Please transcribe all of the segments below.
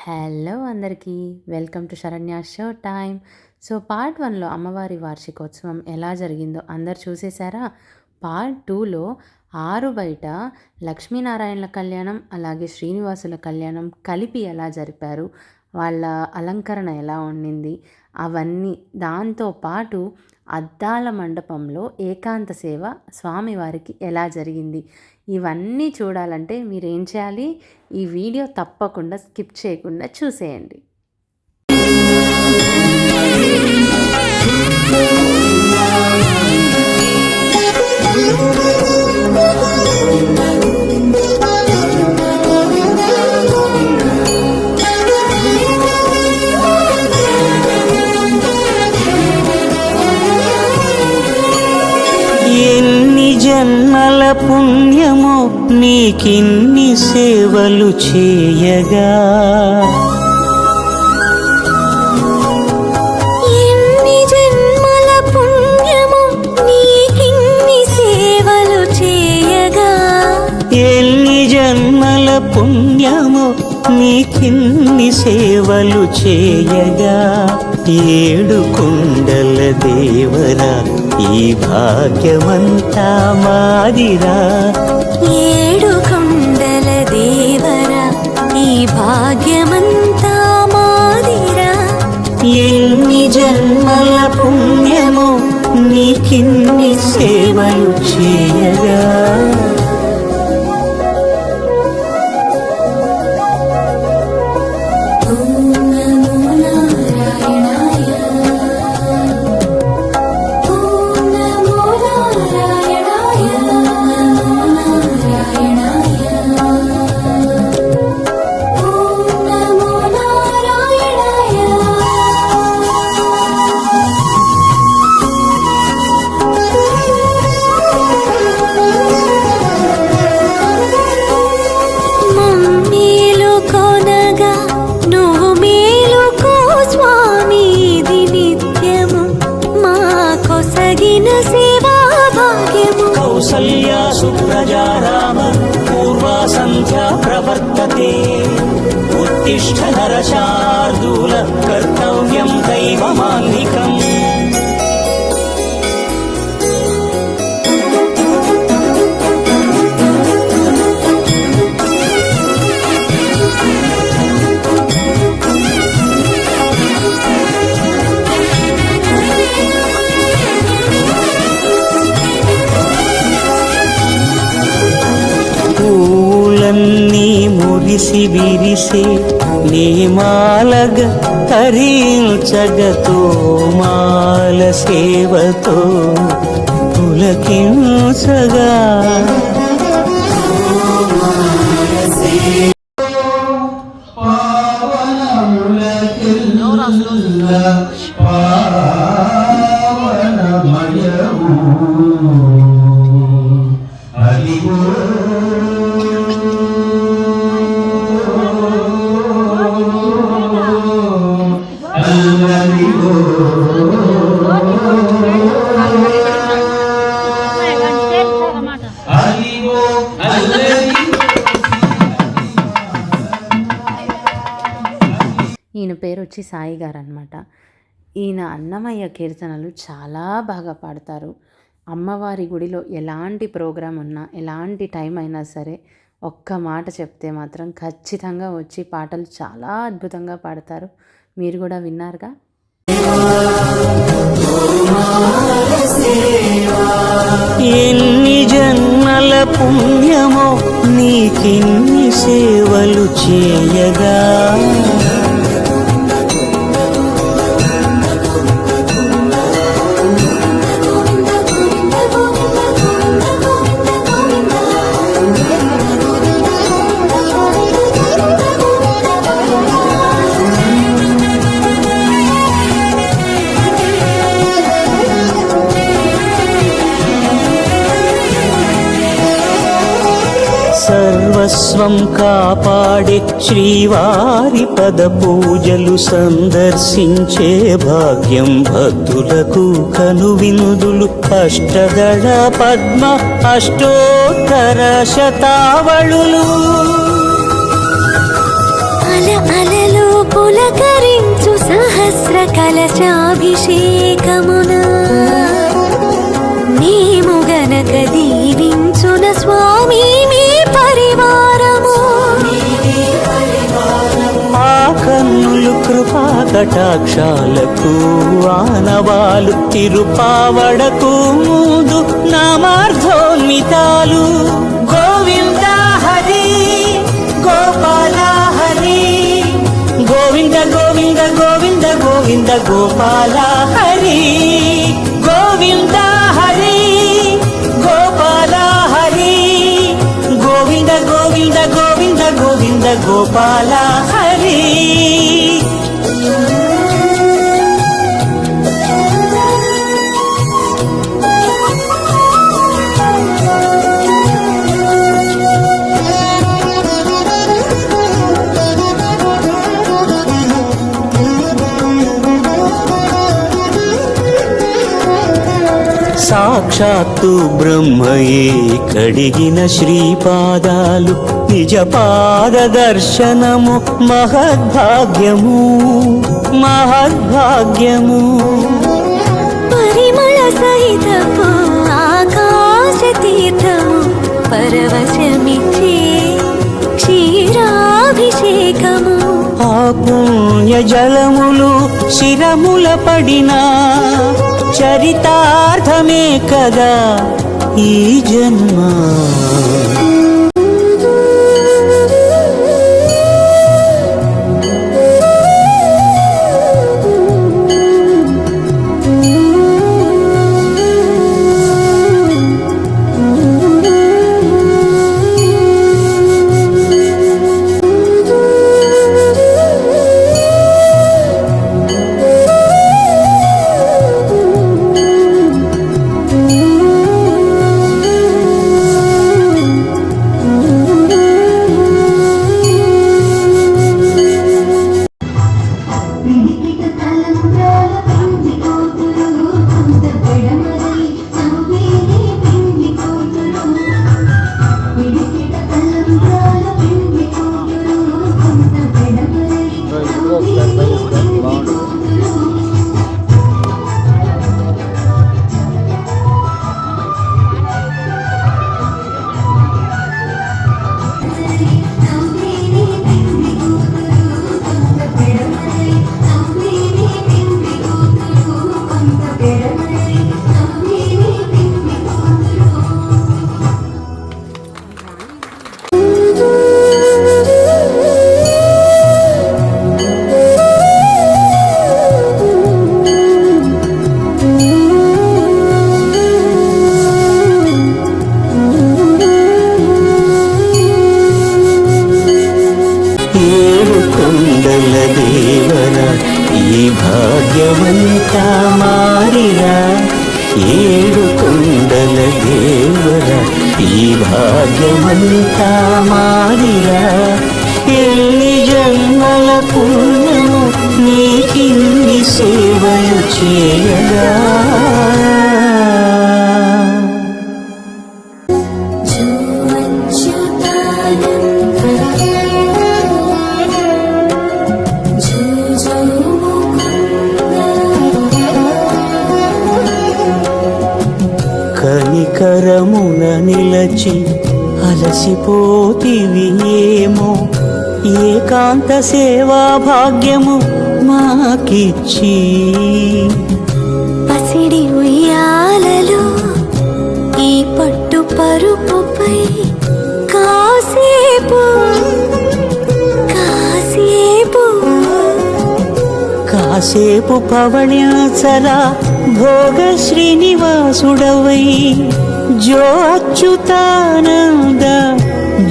Hello అందరికీ welcome to Saranya show time. So part 1లో అమ్మవారి వార్షికోత్సవం ఎలా జరిగిందో అందరు చూసేశారా? పార్ట్ 2లో ఆరు బయట లక్ష్మీనారాయణల కళ్యాణం అలాగే శ్రీనివాసుల కళ్యాణం కలిపి ఎలా జరిపారు, వాళ్ళ అలంకరణ ఎలా ఉండింది, అవన్నీ దాంతోపాటు అద్దాల మండపంలో ఏకాంత సేవ స్వామివారికి ఎలా జరిగింది, ఇవన్నీ చూడాలంటే మీరేం చేయాలి, ఈ వీడియో తప్పకుండా స్కిప్ చేయకుండా చూసేయండి. జన్మల పుణ్యము నీకిన్ని సేవలు చేయగా, ఎన్ని జన్మల పుణ్యము నీకిన్ని సేవలు చేయగా, ఎన్ని జన్మల పుణ్యము నీకిన్ని సేవలు చేయగా, ఏడు కొండల దేవరా ఈ భాగ్యమంతా మాదిరా, ఏడు కొండల దేవరా ఈ భాగ్యమంతా మాదిరా, ఎన్ని జన్మల పుణ్యము నీకిన్ని సేవలు చేయగా. కౌసల్యా సుప్రజా రామ పూర్వా సంధ్యా ప్రవర్తతే, ఉత్తిష్ఠ నరశార్దూల కర్తవ్యం దైవమాన్నికం. పూలన్నీ మురిసి విరిసే నేమాలగ తరించగతో మాల సేవతో పులకించగా, ఈయన పేరు వచ్చి సాయి గారు అనమాట. ఈయన అన్నమయ్య కీర్తనలు చాలా బాగా పాడతారు. అమ్మవారి గుడిలో ఎలాంటి ప్రోగ్రాం ఉన్నా ఎలాంటి టైం అయినా సరే ఒక్క మాట చెప్తే మాత్రం ఖచ్చితంగా వచ్చి పాటలు చాలా అద్భుతంగా పాడతారు. మీరు కూడా విన్నారుగా. ఎన్ని జన్మల పుణ్యమో నీకిన్ని సేవలు చేయగా, సర్వస్వం కాపాడే శ్రీవారి పద పూజలు సందర్శించే భాగ్యం భక్తులకు కనువినుదులు. అష్టదళ పద్మ అష్టోత్తర శతావళులు అల అలలు సహస్ర కలశాభిషేకమున మేము గనక దీవించున స్వామి మీ పరివారము. మా కన్నులు కృపా కటాక్షాలకు ఆనవాలు తిరుపావడకు ముందు నామార్థోన్మితాలు. గోవింద హరి గోపాల హరి గోవింద గోవింద గోవింద గోవింద గోపాల హరి గోవింద హరి గోపాల హరి గోవింద గోవింద గోవింద గోవింద గోపాల హరి. సాక్షాత్తు బ్రహ్మయే కడిగిన శ్రీపాదాలు నిజ పాద దర్శనము మహద్భాగ్యము మహద్భాగ్యము. పరిమళ సహితపు ఆకాశ తీర్థము పరవశమిచ్చే క్షీరాభిషేకము. ఆ పుణ్య జలములు శిరముల పడినా చరితార్థమే కదా ఈ జన్మ. భాగ్యవంతా మారిరా ఏడు కొండల దేవర ఈ భాగ్యవంతా మారిరా. ఎన్ని జన్మల పుణ్యము నీకిన్ని సేవలు చేయగా. కనికరమున నిలచి అలసిపోతివి ఏమో ఏకాంత సేవా భాగ్యము మాకిచ్చి. పసిడి ఉయ్యాలలో ఈ పట్టు పరుపుపై కాసేపు కాసేపు కాసేపు పవణ్యాచల భోగ శ్రీనివాసుడవై జో అచ్యుతానంద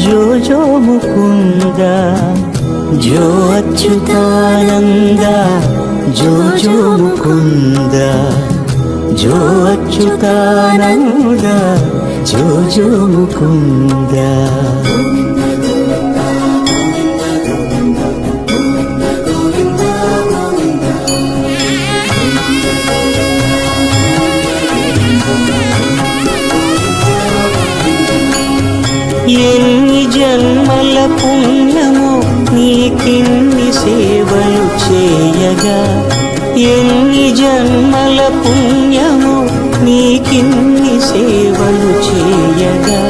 జో జో ముకుంద జో అచ్యుతానంద జో జో ముకుంద జో అచ్యుతానంద జో జో ముకుంద. ఎన్ని జన్మల పుణ్యమో నీకిన్ని సేవలు చేయగా ఎన్ని జన్మల పుణ్యము నీకిన్ని సేవలు చేయగా